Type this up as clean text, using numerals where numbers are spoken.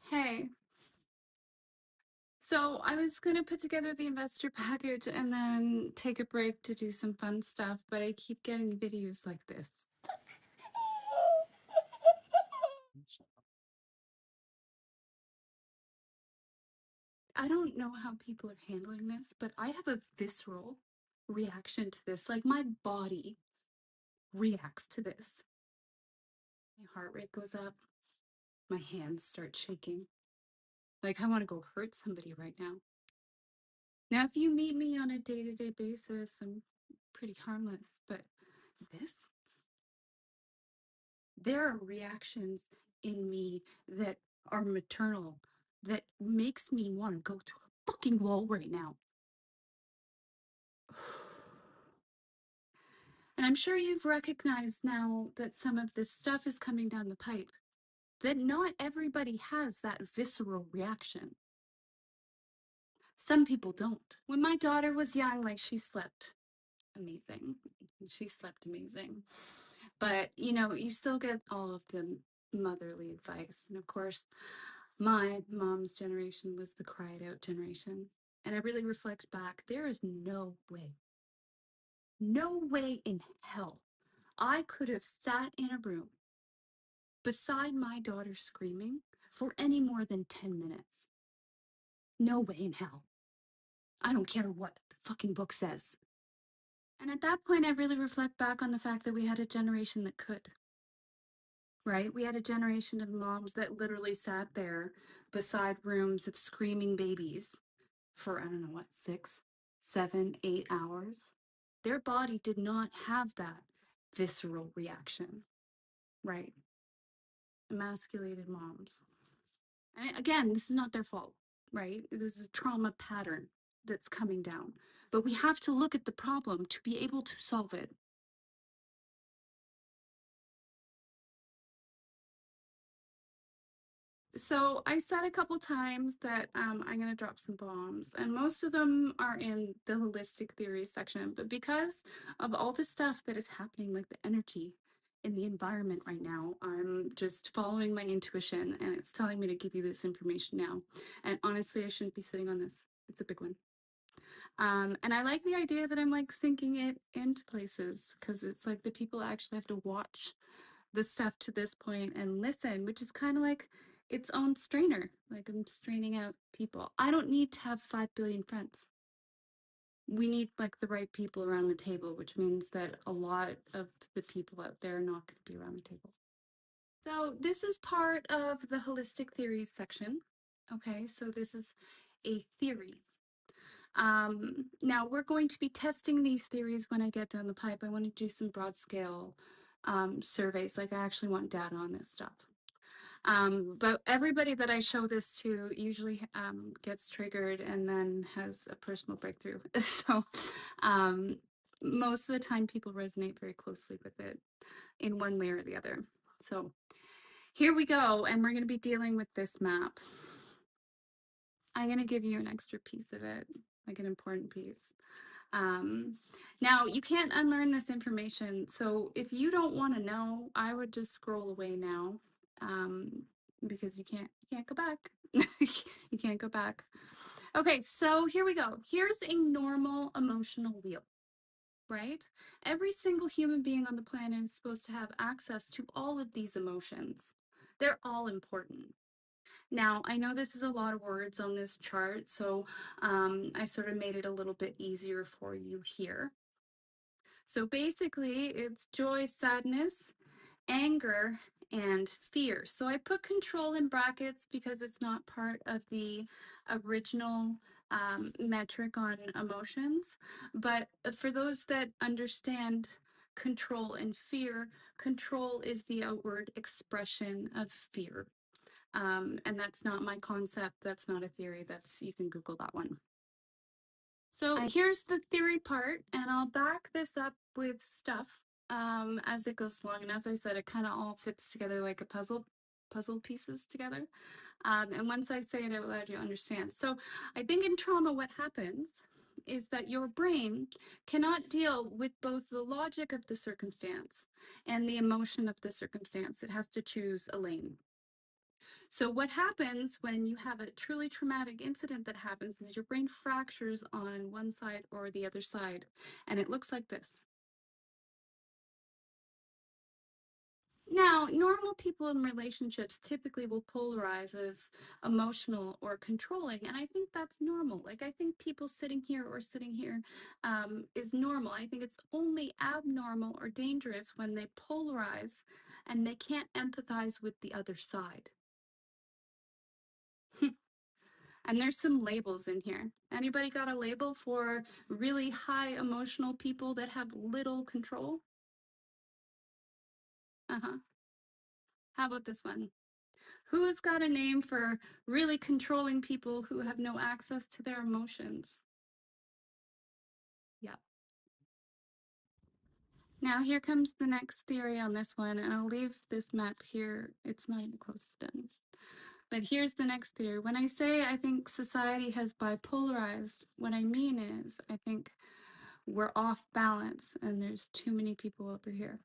Hey, so I was gonna put together the investor package and then take a break to do some fun stuff, but I keep getting videos like this. I don't know how people are handling this, but I have a visceral reaction to this. Like my body reacts to this. My heart rate goes up, my hands start shaking. Like I want to go hurt somebody right now. Now, if you meet me on a day-to-day basis, I'm pretty harmless, but this there are reactions in me that are maternal that makes me want to go through a fucking wall right now. And I'm sure you've recognized now that some of this stuff is coming down the pipe, that not everybody has that visceral reaction. Some people don't. When my daughter was young, like she slept amazing. She slept amazing. But, you still get all of the motherly advice. And of course, my mom's generation was the cried out generation. And I really reflect back, there is no way in hell I could have sat in a room beside my daughter screaming for any more than 10 minutes. No way in hell. I don't care what the fucking book says. And at that point, I really reflect back on the fact that we had a generation that could, right? We had a generation of moms that literally sat there beside rooms of screaming babies for, I don't know what, 6, 7, 8 hours. Their body did not have that visceral reaction, right? Emasculated moms. And again, this is not their fault, right? This is a trauma pattern that's coming down. But we have to look at the problem to be able to solve it. So I said a couple times that I'm going to drop some bombs, and most of them are in the holistic theory section. But because of all the stuff that is happening, like the energy in the environment right now, I'm just following my intuition, and it's telling me to give you this information now. And honestly, I shouldn't be sitting on this. It's a big one. And I like the idea that I'm like sinking it into places because it's like the people actually have to watch the stuff to this point and listen, which is kind of like its own strainer. Like I'm straining out people. I don't need to have 5 billion friends. We need like the right people around the table, which means that a lot of the people out there are not going to be around the table. So this is part of the holistic theories section. Okay, so this is a theory. Now we're going to be testing these theories when I get down the pipe. I want to do some broad scale surveys. Like I actually want data on this stuff. But everybody that I show this to usually gets triggered and then has a personal breakthrough. So um, most of the time people resonate very closely with it in one way or the other. So here we go, and we're going to be dealing with this map. I'm going to give you an extra piece of it, like an important piece. Now, you can't unlearn this information, so if you don't want to know, I would just scroll away now, um, because you can't go back. You can't go back. Okay, so here we go. Here's a normal emotional wheel, right? Every single human being on the planet is supposed to have access to all of these emotions. They're all important. Now, I know this is a lot of words on this chart, so I sort of made it a little bit easier for you here. So basically, it's joy, sadness, anger, and fear. So I put control in brackets because it's not part of the original metric on emotions. But for those that understand control and fear, control is the outward expression of fear. And that's not my concept. That's not a theory. You can Google that one. So here's the theory part, and I'll back this up with stuff as it goes along. And as I said, it kind of all fits together like a puzzle pieces together. And once I say it out loud, you understand. So I think in trauma, what happens is that your brain cannot deal with both the logic of the circumstance and the emotion of the circumstance. It has to choose a lane. So what happens when you have a truly traumatic incident that happens is your brain fractures on one side or the other side, and it looks like this. Now, normal people in relationships typically will polarize as emotional or controlling, and I think that's normal. Like, I think people sitting here or sitting here is normal. I think it's only abnormal or dangerous when they polarize and they can't empathize with the other side. And there's some labels in here. Anybody got a label for really high emotional people that have little control? Uh-huh. How about this one? Who's got a name for really controlling people who have no access to their emotions? Yep. Now here comes the next theory on this one, and I'll leave this map here. It's not even close to done. But here's the next theory. When I say I think society has bipolarized, what I mean is I think we're off balance and there's too many people over here.